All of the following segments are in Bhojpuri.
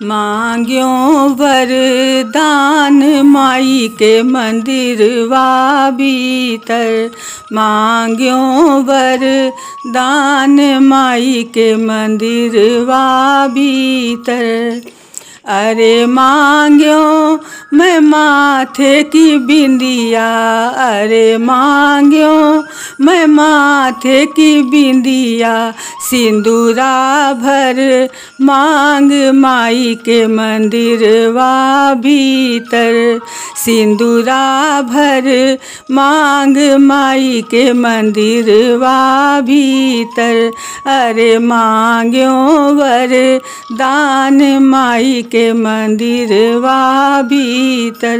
मांग्यो वरदान माई के मंदिरवा भीतर, मांग्यो वरदान माई के मंदिरवा भीतर। अरे मांग्यो मैं माथे की बिंदिया, अरे मांग्यो मैं माथे की बिंदिया, सिंदूरा भर मांग माई के मंदिरवा भीतर, सिंदूरा भर मांग माई के मंदिरवा भीतर। अरे मांग्यो वरदान माई के मंदिरवा भीतर।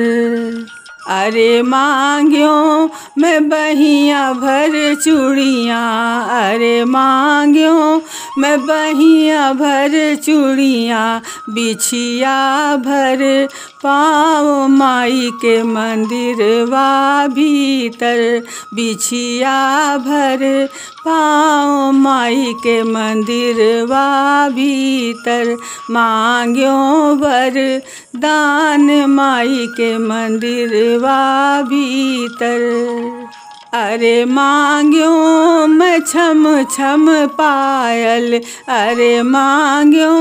अरे मांग्यो मैं बहिया भर चूड़ियाँ, अरे मांग्यो मैं बहिया भर चूड़ियाँ, बिछिया भर पाँव माई के मंदिरवा भीतर, बिछिया भर पाँव माई के मंदिरवा भीतर। मांग्यो वरदान माई के मंदिरवा भीतर। अरे मांग्यो मैं छम छम पायल, अरे मांग्यो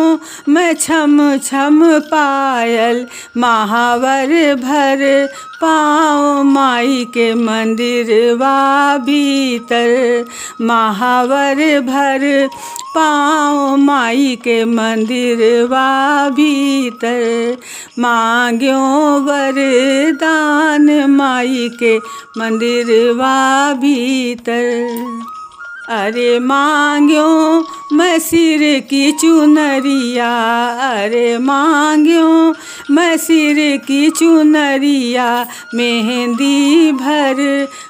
मैं छम छम पायल, महावर भर पाँव माई के मंदिरवा भीतर, महावर भर पाँव माई के मंदिरवा भीतर। मांग्यो वरदान माई के मंदिरवा भीतर। अरे मांग्यो मैं सिर की चुनरिया, अरे मांग्यो मैं सिर की चुनरिया, मेहंदी भर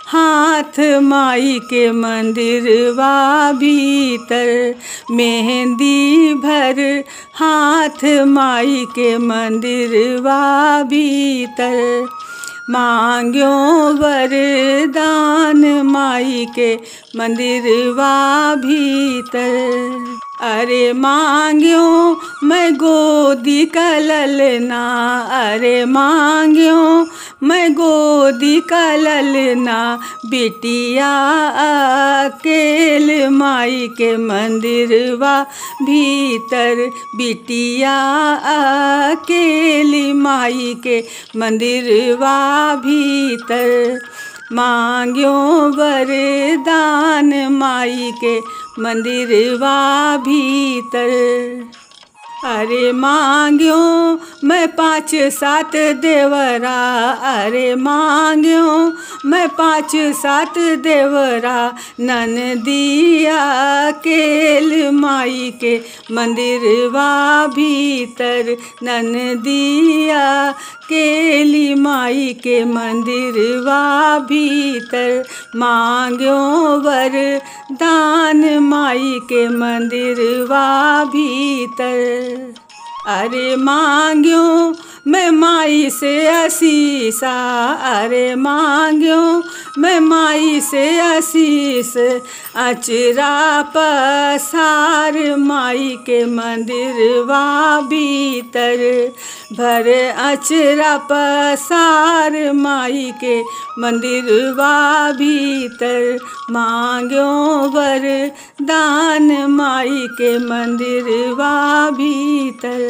हाथ माई के मंदिरवा भीतर, मेहंदी भर हाथ माई के मंदिरवा भीतर। मांग्यो वरदान माई के मंदिरवा भीतर। अरे मांग्यो मैं गोदी का ललना, अरे मांग्यो मैं गोदी का ललना, बिटिया अकेल माई के मंदिरवा भीतर, बिटिया अकेली माई के मंदिरवा भीतर। मांग्यो वरदान माई के मंदिरवा भीतर। अरे मांग्यो मैं 5-7 देवरा, अरे मांग्यो मैं 5-7 देवरा, ननदिया अकेल माई के मंदिरवा भीतर, ननदिया अकेली माई के मंदिरवा भीतर। मांग्यो वरदान माई के मंदिरवा भीतर। अरे मांग्यो मैं माई से आशीषा, अरे मांग्यो मैं माई से आशीष, अचरा पसार माई के मंदिरवा भीतर, भर अचरा पसार माई के मंदिरवा भीतर। मांग्यो वरदान माई के मंदिरवा भीतर।